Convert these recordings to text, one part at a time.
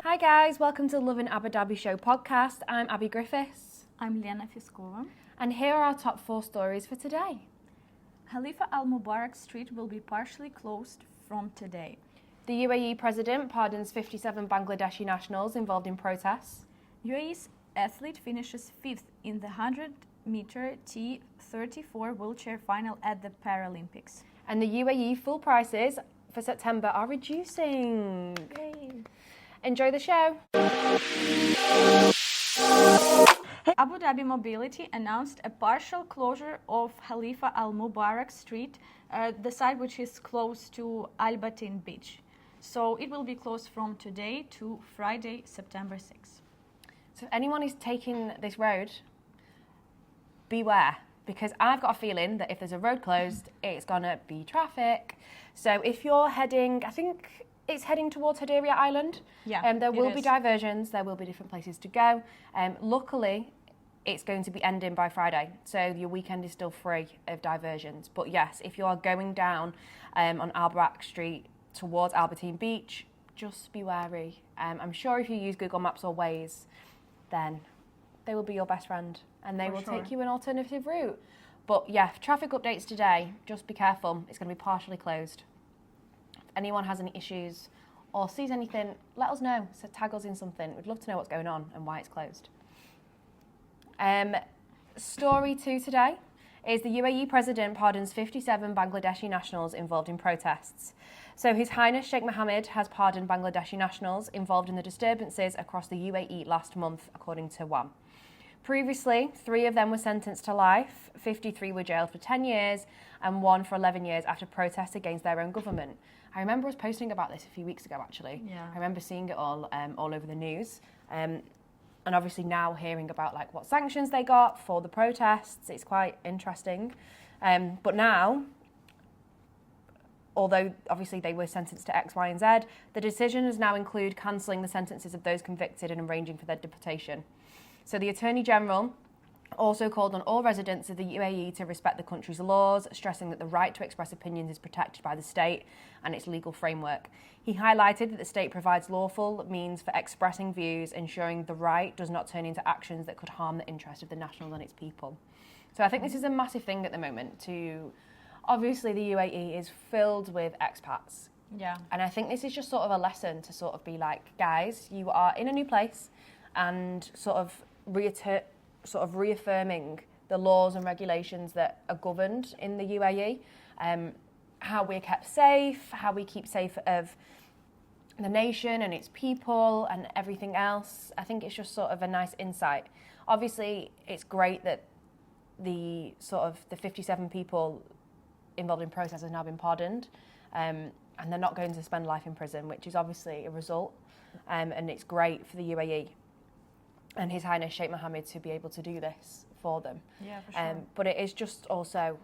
Hi guys, welcome to the Lovin Abu Dhabi Show podcast. I'm Abby Griffiths. I'm Lena Fiskova. And here are our top 4 stories for today. Khalifa Al Mubarak Street will be partially closed from today. The UAE President pardons 57 Bangladeshi nationals involved in protests. UAE's athlete finishes 5th in the 100-meter T34 wheelchair final at the Paralympics. And the UAE fuel prices for September are reducing. Yay. Enjoy the show. Abu Dhabi Mobility announced a partial closure of Khalifa Al Mubarak Street, the side which is close to Al Batin Beach. So it will be closed from today to Friday, September 6th. So if anyone is taking this road, beware, because I've got a feeling that if there's a road closed, it's gonna be traffic. So if you're heading, I think it's heading towards Hadairia Island. Yeah, there will be diversions, there will be different places to go. Luckily, it's going to be ending by Friday, so your weekend is still free of diversions. But yes, if you are going down on Al Mubarak Street towards Al Batin Beach, just be wary. I'm sure if you use Google Maps or Waze, then they will be your best friend and they will take you an alternative route. But yeah, traffic updates today, just be careful. It's going to be partially closed. If anyone has any issues or sees anything, let us know. So tag us in something. We'd love to know what's going on and why it's closed. Story 2 today is the UAE President pardons 57 Bangladeshi nationals involved in protests. So His Highness Sheikh Mohammed has pardoned Bangladeshi nationals involved in the disturbances across the UAE last month, according to WAM. Previously, 3 of them were sentenced to life, 53 were jailed for 10 years, and 1 for 11 years after protests against their own government. I remember us posting about this a few weeks ago, actually. Yeah. I remember seeing it all over the news. And obviously now hearing about like what sanctions they got for the protests, it's quite interesting. But now, although obviously they were sentenced to X, Y and Z, the decision has now included cancelling the sentences of those convicted and arranging for their deportation. So the Attorney General also called on all residents of the UAE to respect the country's laws, stressing that the right to express opinions is protected by the state and its legal framework. He highlighted that the state provides lawful means for expressing views, ensuring the right does not turn into actions that could harm the interest of the national and its people. So I think this is a massive thing at the moment. Obviously the UAE is filled with expats. Yeah. And I think this is just sort of a lesson to sort of be like, guys, you are in a new place, and sort of reaffirming the laws and regulations that are governed in the UAE, how we're kept safe, how we keep safe of the nation and its people and everything else. I think it's just sort of a nice insight. Obviously, it's great that the 57 people involved in protests have now been pardoned, and they're not going to spend life in prison, which is obviously a result, and it's great for the UAE and His Highness Sheikh Mohammed to be able to do this for them. Yeah, for sure. But it is just also,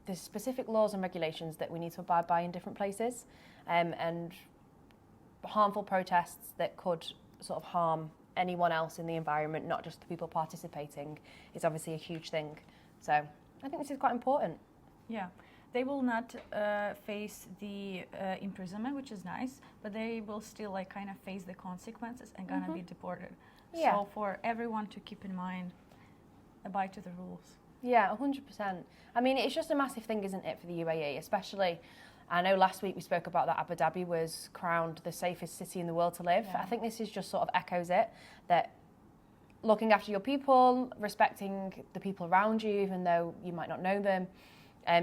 there's specific laws and regulations that we need to abide by in different places, and harmful protests that could sort of harm anyone else in the environment, not just the people participating, is obviously a huge thing. So I think this is quite important. Yeah. They will not face the imprisonment, which is nice, but they will still kind of face the consequences and gonna be deported. Yeah. So for everyone to keep in mind, abide to the rules. Yeah, 100%. I mean, it's just a massive thing, isn't it, for the UAE? Especially, I know last week we spoke about that Abu Dhabi was crowned the safest city in the world to live. Yeah. I think this is just sort of echoes it, that looking after your people, respecting the people around you, even though you might not know them,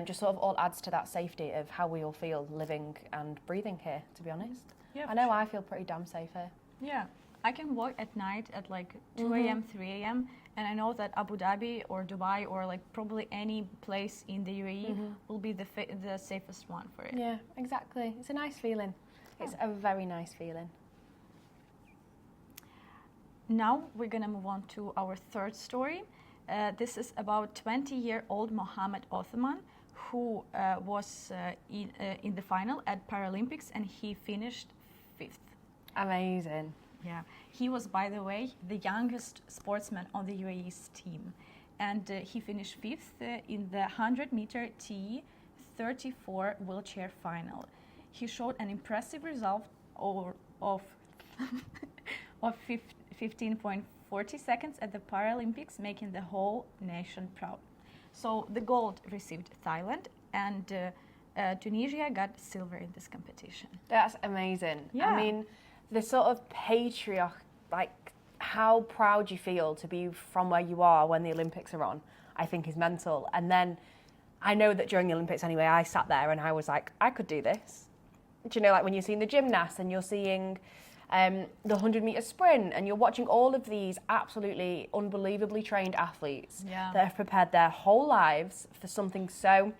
just sort of all adds to that safety of how we all feel living and breathing here, to be honest. Yeah, I know I feel pretty damn safe here. Yeah. I can walk at night at 2 a.m., 3 a.m. and I know that Abu Dhabi or Dubai or probably any place in the UAE will be the safest one for it. Yeah, exactly. It's a nice feeling. It's a very nice feeling. Now we're going to move on to our third story. This is about 20-year-old Mohammed Othman, who was in the final at Paralympics, and he finished 5th. Amazing. Yeah, he was, by the way, the youngest sportsman on the UAE's team, and he finished 5th in the 100-meter T34 wheelchair final. he showed an impressive result of 15.40 seconds at the Paralympics, making the whole nation proud. So the gold received Thailand, and Tunisia got silver in this competition. That's amazing. Yeah. I mean, the sort of like how proud you feel to be from where you are when the Olympics are on, I think is mental. And then I know that during the Olympics anyway, I sat there and I was like, I could do this. Do you know, like when you're seeing the gymnasts and you're seeing the 100-meter sprint, and you're watching all of these absolutely unbelievably trained athletes that have prepared their whole lives for something so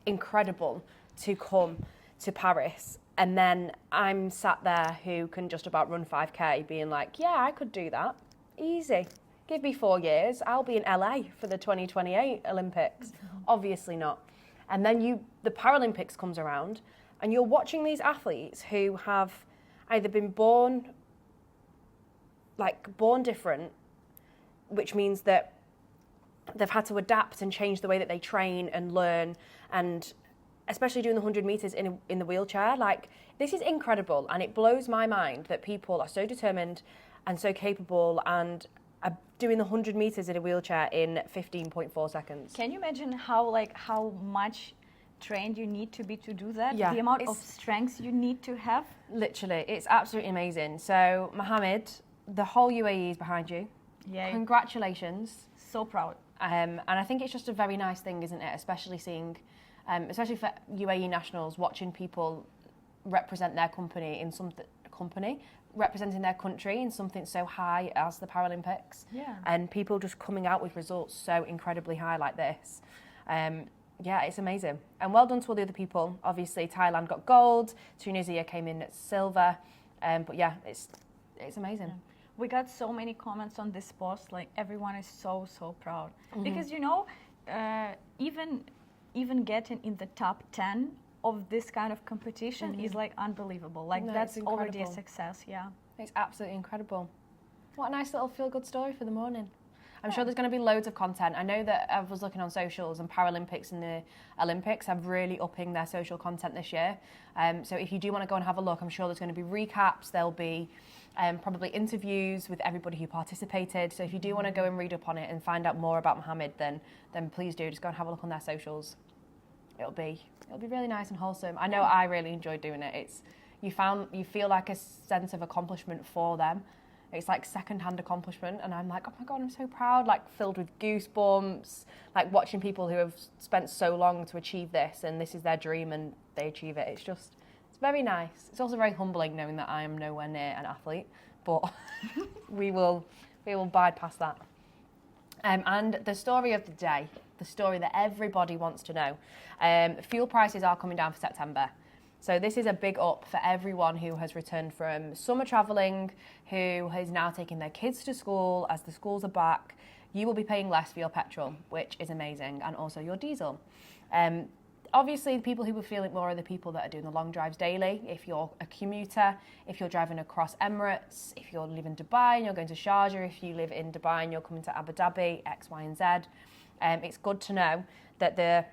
incredible to come to Paris. And then I'm sat there who can just about run 5K being like, yeah, I could do that. Easy. Give me 4 years. I'll be in LA for the 2028 Olympics. Obviously not. And then the Paralympics comes around and you're watching these athletes who have either been born different, which means that they've had to adapt and change the way that they train and learn, and especially doing the 100 meters in the wheelchair. Like, this is incredible, and it blows my mind that people are so determined and so capable and are doing the 100 meters in a wheelchair in 15.4 seconds. Can you imagine how much trained you need to be to do that? Yeah, the amount of strength you need to have? Literally, it's absolutely amazing. So, Mohammed, the whole UAE is behind you. Yeah. Congratulations. So proud. And I think it's just a very nice thing, isn't it? Especially seeing, especially for UAE nationals, watching people represent their representing their country in something so high as the Paralympics. Yeah. And people just coming out with results so incredibly high like this. Yeah, it's amazing. And well done to all the other people. Obviously, Thailand got gold. Tunisia came in at silver. But yeah, it's amazing. Yeah. We got so many comments on this post. Like, everyone is so proud. Mm-hmm. Because, even getting in the top 10 of this kind of competition is like unbelievable. Like, that's already a success. Yeah. It's absolutely incredible. What a nice little feel-good story for the morning. I'm sure there's going to be loads of content. I know that I was looking on socials, and Paralympics and the Olympics are really upping their social content this year. So if you do want to go and have a look, I'm sure there's going to be recaps. There'll be probably interviews with everybody who participated. So if you do want to go and read up on it and find out more about Mohammed, then please do. Just go and have a look on their socials. It'll be really nice and wholesome. I know I really enjoyed doing it. You feel like a sense of accomplishment for them. It's like second-hand accomplishment, and I'm like, oh my God, I'm so proud, like filled with goosebumps, like watching people who have spent so long to achieve this, and this is their dream and they achieve it. It's very nice. It's also very humbling knowing that I am nowhere near an athlete, but we will bypass that. And the story of the day, the story that everybody wants to know, fuel prices are coming down for September. So this is a big up for everyone who has returned from summer travelling, who is now taking their kids to school. As the schools are back, you will be paying less for your petrol, which is amazing, and also your diesel. Obviously, the people who will feel it more are the people that are doing the long drives daily. If you're a commuter, if you're driving across Emirates, if you live in Dubai and you're going to Sharjah, if you live in Dubai and you're coming to Abu Dhabi, X, Y, and Z, it's good to know that the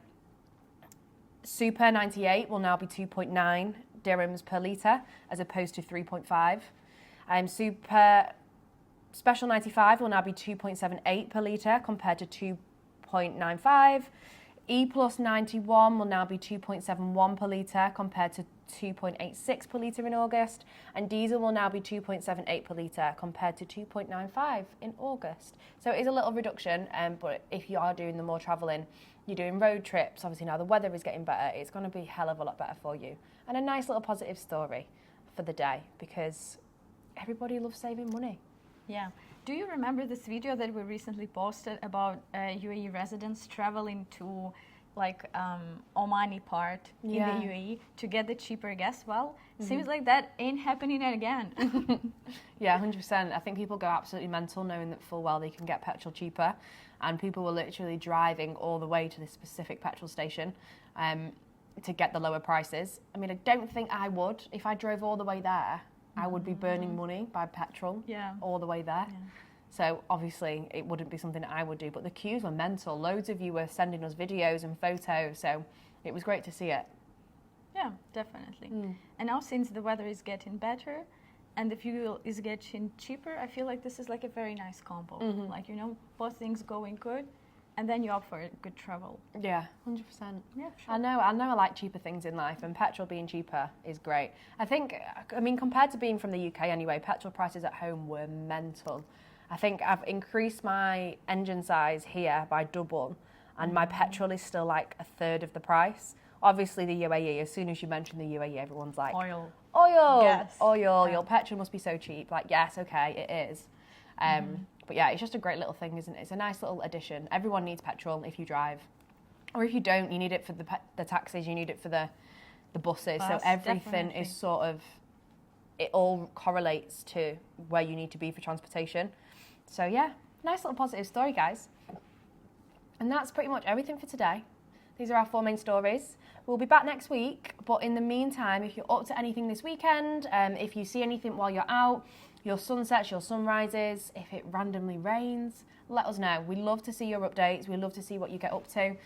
Super 98 will now be 2.9 dirhams per litre as opposed to 3.5. Super Special 95 will now be 2.78 per litre compared to 2.95. E Plus 91 will now be 2.71 per litre compared to 2.86 per litre in August. And diesel will now be 2.78 per litre compared to 2.95 in August. So it is a little reduction, but if you are doing the more travelling, you're doing road trips, obviously now the weather is getting better, it's going to be a hell of a lot better for you. And a nice little positive story for the day, because everybody loves saving money. Yeah. Do you remember this video that we recently posted about UAE residents traveling to Omani part in the UAE to get the cheaper gas? Well, seems like that ain't happening again. Yeah, 100%. I think people go absolutely mental knowing that full well they can get petrol cheaper, and people were literally driving all the way to this specific petrol station to get the lower prices. I mean, I don't think I would. If I drove all the way there, I would be burning money by petrol all the way there. Yeah. So obviously it wouldn't be something I would do, but the queues were mental. Loads of you were sending us videos and photos, so it was great to see it. Yeah, definitely. And now since the weather is getting better and the fuel is getting cheaper, I feel like this is like a very nice combo. Like, you know, both things going good and then you opt for good travel. Yeah, 100%. Yeah, sure. I know I like cheaper things in life, and petrol being cheaper is great. I mean, compared to being from the UK anyway, petrol prices at home were mental. I think I've increased my engine size here by double, and my petrol is still like a third of the price. Obviously, the UAE, as soon as you mention the UAE, everyone's like, Oil. Yes. Oil, Yeah. your petrol must be so cheap. Like, yes, okay, it is. But yeah, it's just a great little thing, isn't it? It's a nice little addition. Everyone needs petrol if you drive. Or if you don't, you need it for the taxis, you need it for the buses. So everything is sort of, it all correlates to where you need to be for transportation. So yeah, nice little positive story, guys. And that's pretty much everything for today. These are our 4 main stories. We'll be back next week, but in the meantime, if you're up to anything this weekend, if you see anything while you're out, your sunsets, your sunrises, if it randomly rains, let us know. We love to see your updates. We love to see what you get up to.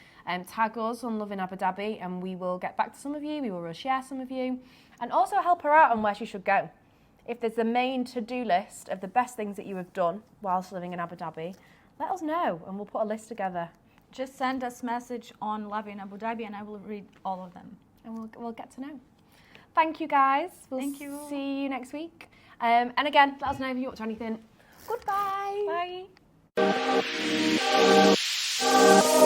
Tag us on Lovin Abu Dhabi and we will get back to some of you. We will share some of you and also help her out on where she should go. If there's the main to-do list of the best things that you have done whilst living in Abu Dhabi, let us know and we'll put a list together. Just send us message on Lovin Abu Dhabi and I will read all of them. And we'll get to know. Thank you, guys. Thank you. See you next week. And again, let us know if you're up to anything. Goodbye. Bye.